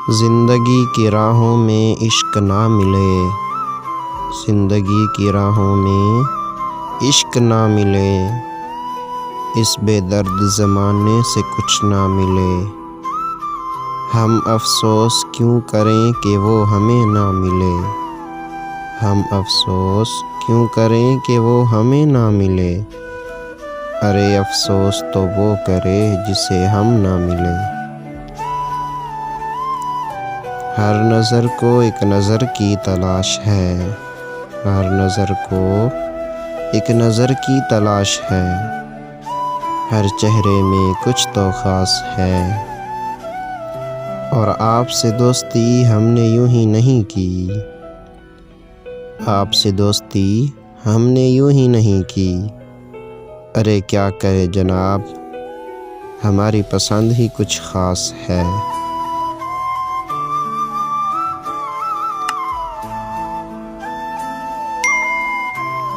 زندگی کی راہوں میں عشق نہ ملے، زندگی کی راہوں میں عشق نہ ملے، اس بے درد زمانے سے کچھ نہ ملے، ہم افسوس کیوں کریں کہ وہ ہمیں نہ ملے، ہم افسوس کیوں کریں کہ وہ ہمیں نہ ملے، ارے افسوس تو وہ کرے جسے ہم نہ ملے۔ ہر نظر کو ایک نظر کی تلاش ہے، ہر نظر کو ایک نظر کی تلاش ہے، ہر چہرے میں کچھ تو خاص ہے، اور آپ سے دوستی ہم نے یوں ہی نہیں کی، آپ سے دوستی ہم نے یوں ہی نہیں کی، ارے کیا کرے جناب، ہماری پسند ہی کچھ خاص ہے۔